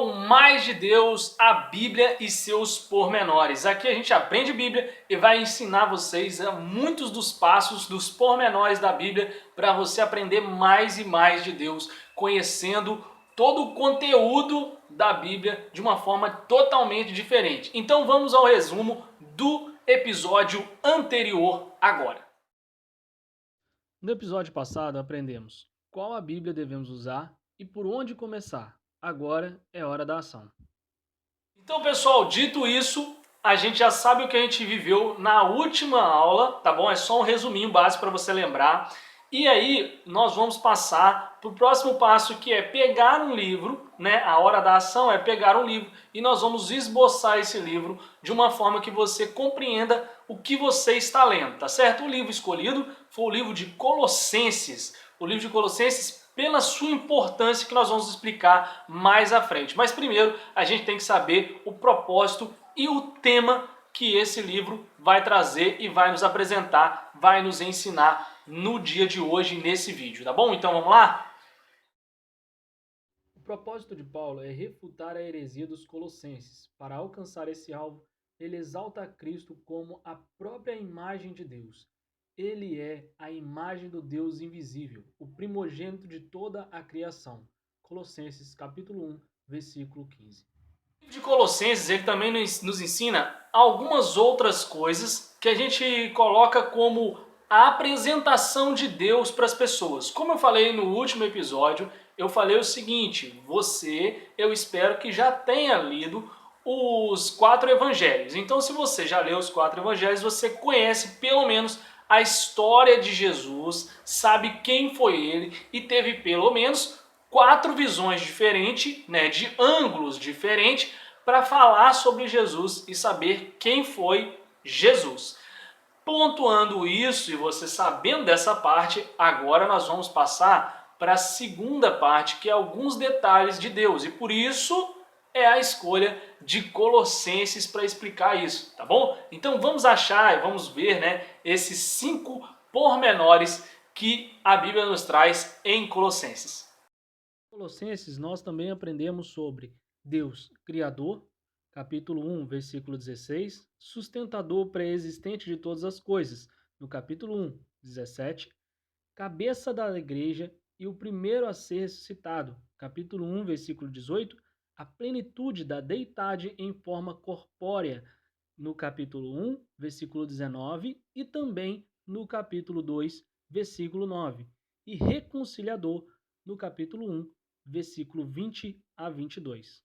pessoal, mais de Deus, a Bíblia e seus pormenores. Aqui a gente aprende Bíblia e vai ensinar vocês muitos dos passos, dos pormenores da Bíblia para você aprender mais e mais de Deus, conhecendo todo o conteúdo da Bíblia de uma forma totalmente diferente. Então vamos ao resumo do episódio anterior agora. No episódio passado aprendemos qual a Bíblia devemos usar e por onde começar. Agora é hora da ação. Então, pessoal, dito isso, a gente já sabe o que a gente viveu na última aula, tá bom? É só um resuminho básico para você lembrar. E aí, nós vamos passar para o próximo passo, que é pegar um livro, né? A hora da ação é pegar um livro e nós vamos esboçar esse livro de uma forma que você compreenda o que você está lendo, tá certo? O livro escolhido foi o livro de Colossenses. O livro de Colossenses, pela sua importância, que nós vamos explicar mais à frente. Mas primeiro a gente tem que saber o propósito e o tema que esse livro vai trazer e vai nos apresentar, vai nos ensinar no dia de hoje nesse vídeo, tá bom? Então vamos lá? O propósito de Paulo é refutar a heresia dos colossenses. Para alcançar esse alvo, ele exalta a Cristo como a própria imagem de Deus. Ele é a imagem do Deus invisível, o primogênito de toda a criação. Colossenses capítulo 1, versículo 15. O livro de Colossenses ele também nos ensina algumas outras coisas que a gente coloca como a apresentação de Deus para as pessoas. Como eu falei no último episódio, eu falei o seguinte: eu espero que já tenha lido os 4 evangelhos. Então, se você já leu os 4 evangelhos, você conhece pelo menos a história de Jesus, sabe quem foi ele e teve pelo menos 4 visões diferentes, né, de ângulos diferentes, para falar sobre Jesus e saber quem foi Jesus. Pontuando isso e você sabendo dessa parte, agora nós vamos passar para a segunda parte, que é alguns detalhes de Deus. E por isso é a escolha de Colossenses para explicar isso, tá bom? Então vamos achar e vamos ver, né, esses 5 pormenores que a Bíblia nos traz em Colossenses. Em Colossenses nós também aprendemos sobre Deus Criador, capítulo 1, versículo 16, sustentador pré-existente de todas as coisas, no capítulo 1, 17, cabeça da igreja e o primeiro a ser ressuscitado, capítulo 1, versículo 18, a plenitude da deidade em forma corpórea, no capítulo 1, versículo 19, e também no capítulo 2, versículo 9, e reconciliador, no capítulo 1, versículo 20 a 22.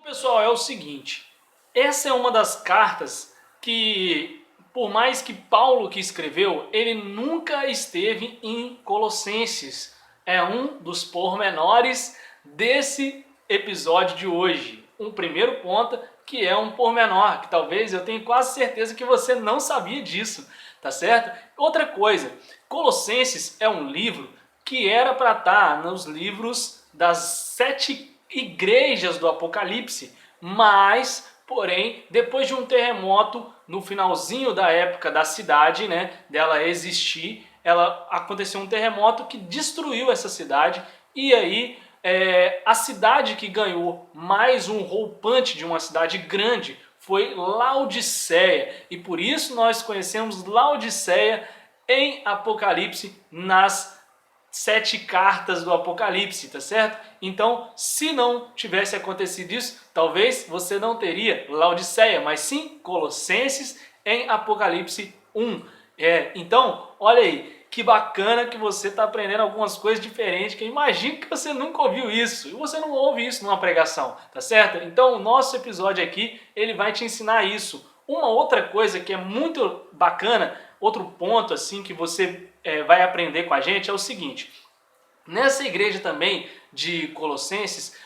Pessoal, é o seguinte, essa é uma das cartas que, por mais que Paulo que escreveu, ele nunca esteve em Colossenses. É um dos pormenores desse episódio de hoje. Um primeiro ponto que é um pormenor, que talvez eu tenha quase certeza que você não sabia disso, tá certo? Outra coisa, Colossenses é um livro que era para estar nos livros das 7 igrejas do Apocalipse, mas, porém, depois de um terremoto no finalzinho da época da cidade, né, dela existir, aconteceu um terremoto que destruiu essa cidade e aí a cidade que ganhou mais um roupante de uma cidade grande foi Laodiceia e por isso nós conhecemos Laodiceia em Apocalipse nas 7 cartas do Apocalipse, tá certo? Então, se não tivesse acontecido isso, talvez você não teria Laodiceia, mas sim Colossenses em Apocalipse 1. Então, olha aí, que bacana que você está aprendendo algumas coisas diferentes, que eu imagino que você nunca ouviu isso, e você não ouve isso numa pregação, tá certo? Então, o nosso episódio aqui, ele vai te ensinar isso. Uma outra coisa que é muito bacana, outro ponto assim que você vai aprender com a gente é o seguinte: nessa igreja também de Colossenses,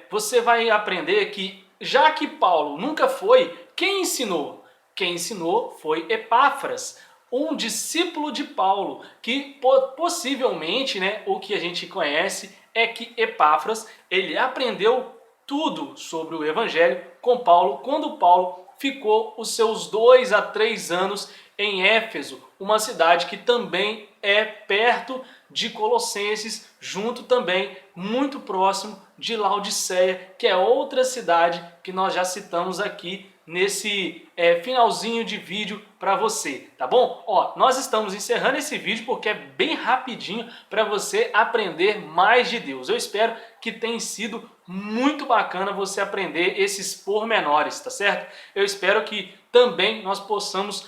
você vai aprender que já que Paulo nunca foi, quem ensinou? Quem ensinou foi Epáfras, um discípulo de Paulo, que possivelmente, né, o que a gente conhece é que Epáfras ele aprendeu tudo sobre o evangelho com Paulo quando Paulo ficou os seus 2 a 3 anos em Éfeso, uma cidade que também é perto de Colossenses, junto também, muito próximo de Laodiceia, que é outra cidade que nós já citamos aqui nesse finalzinho de vídeo para você, tá bom? Ó, nós estamos encerrando esse vídeo porque é bem rapidinho para você aprender mais de Deus. Eu espero que tenha sido muito bacana você aprender esses pormenores, tá certo? Eu espero que também nós possamos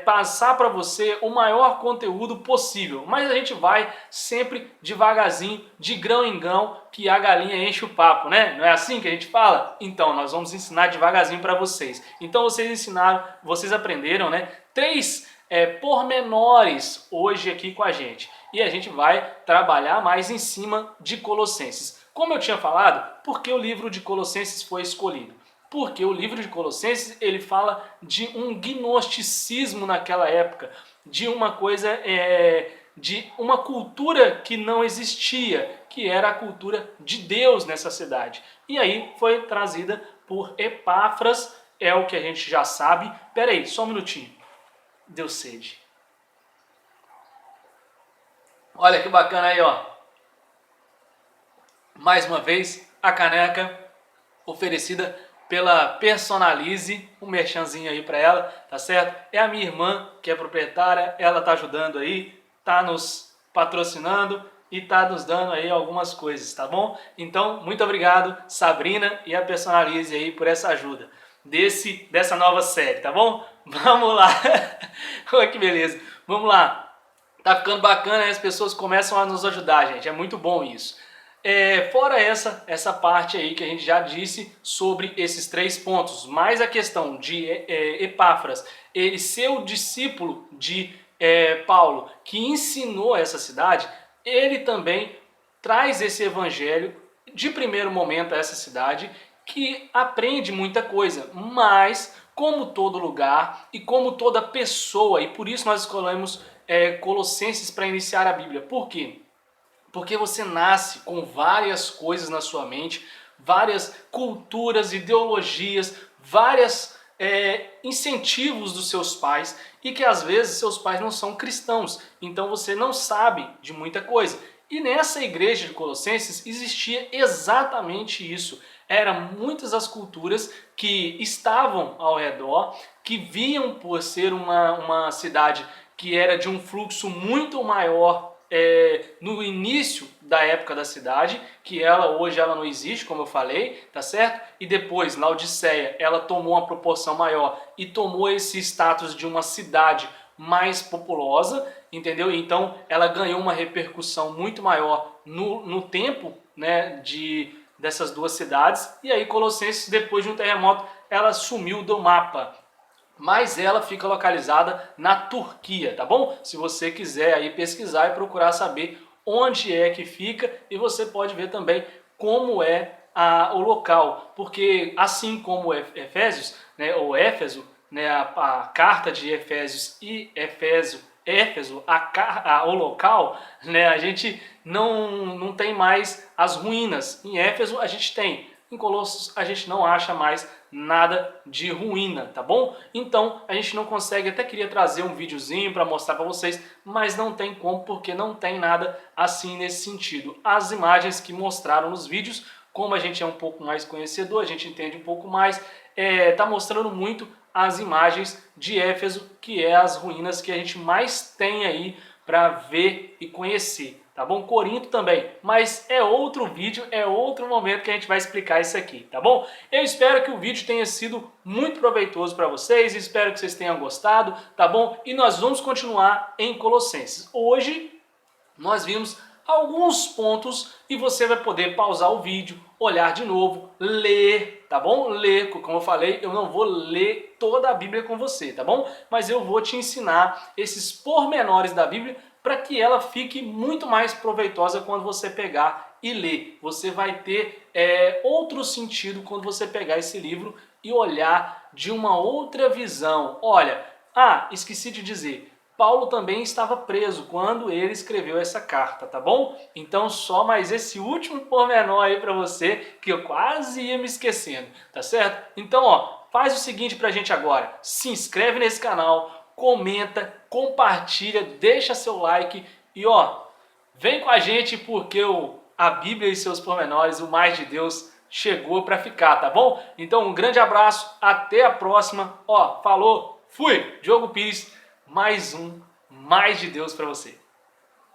passar para você o maior conteúdo possível, mas a gente vai sempre devagarzinho, de grão em grão, que a galinha enche o papo, né? Não é assim que a gente fala? Então, nós vamos ensinar devagarzinho para vocês. Então, vocês aprenderam, né? 3 pormenores hoje aqui com a gente. E a gente vai trabalhar mais em cima de Colossenses. Como eu tinha falado, por que o livro de Colossenses foi escolhido? Porque o livro de Colossenses ele fala de um gnosticismo naquela época, de uma coisa, de uma cultura que não existia, que era a cultura de Deus nessa cidade. E aí foi trazida por Epáfras, é o que a gente já sabe. Pera aí, só um minutinho. Deu sede. Olha que bacana aí, ó. Mais uma vez, a caneca oferecida pela Personalize, um merchanzinho aí para ela, tá certo? É a minha irmã que é proprietária, ela tá ajudando aí, tá nos patrocinando e tá nos dando aí algumas coisas, tá bom? Então, muito obrigado, Sabrina e a Personalize aí por essa ajuda dessa nova série, tá bom? Vamos lá. Olha que beleza. Vamos lá. Tá ficando bacana, as pessoas começam a nos ajudar, gente. É muito bom isso. Fora essa parte aí que a gente já disse sobre esses 3 pontos, mais a questão de Epáfras, ele ser o discípulo de Paulo, que ensinou essa cidade, ele também traz esse evangelho de primeiro momento a essa cidade, que aprende muita coisa, mas como todo lugar e como toda pessoa, e por isso nós escolhemos Colossenses para iniciar a Bíblia. Por quê? Porque você nasce com várias coisas na sua mente, várias culturas, ideologias, vários incentivos dos seus pais e que às vezes seus pais não são cristãos, então você não sabe de muita coisa. E nessa igreja de Colossenses existia exatamente isso. Eram muitas as culturas que estavam ao redor, que viam por ser uma cidade que era de um fluxo muito maior no início da época da cidade, que hoje ela não existe, como eu falei, tá certo? E depois, Laodiceia, ela tomou uma proporção maior e tomou esse status de uma cidade mais populosa, entendeu? Então ela ganhou uma repercussão muito maior no tempo, né, dessas 2 cidades, e aí Colossenses, depois de um terremoto, ela sumiu do mapa. Mas ela fica localizada na Turquia, tá bom? Se você quiser aí pesquisar e procurar saber onde é que fica, e você pode ver também como é o local, porque assim como Efésios, né, ou Éfeso, né, a carta de Efésios e Éfeso, o local, né, a gente não tem mais as ruínas. Em Éfeso a gente tem, em Colossos a gente não acha mais nada de ruína, tá bom? Então a gente não consegue, até queria trazer um videozinho para mostrar para vocês, mas não tem como, porque não tem nada assim nesse sentido. As imagens que mostraram nos vídeos, como a gente é um pouco mais conhecedor, a gente entende um pouco mais, tá mostrando muito as imagens de Éfeso, que é as ruínas que a gente mais tem aí para ver e conhecer. Tá bom? Corinto também, mas é outro vídeo, é outro momento que a gente vai explicar isso aqui, tá bom? Eu espero que o vídeo tenha sido muito proveitoso para vocês, espero que vocês tenham gostado, tá bom? E nós vamos continuar em Colossenses. Hoje nós vimos alguns pontos e você vai poder pausar o vídeo, olhar de novo, ler, tá bom? Ler, como eu falei, eu não vou ler toda a Bíblia com você, tá bom? Mas eu vou te ensinar esses pormenores da Bíblia para que ela fique muito mais proveitosa quando você pegar e ler. Você vai ter outro sentido quando você pegar esse livro e olhar de uma outra visão. Olha, esqueci de dizer, Paulo também estava preso quando ele escreveu essa carta, tá bom? Então só mais esse último pormenor aí para você, que eu quase ia me esquecendo, tá certo? Então, ó, faz o seguinte pra gente agora, se inscreve nesse canal, comenta, compartilha, deixa seu like e vem com a gente porque a Bíblia e seus pormenores, o mais de Deus, chegou para ficar, tá bom? Então um grande abraço, até a próxima, falou, fui, Diogo Pires, mais de Deus para você.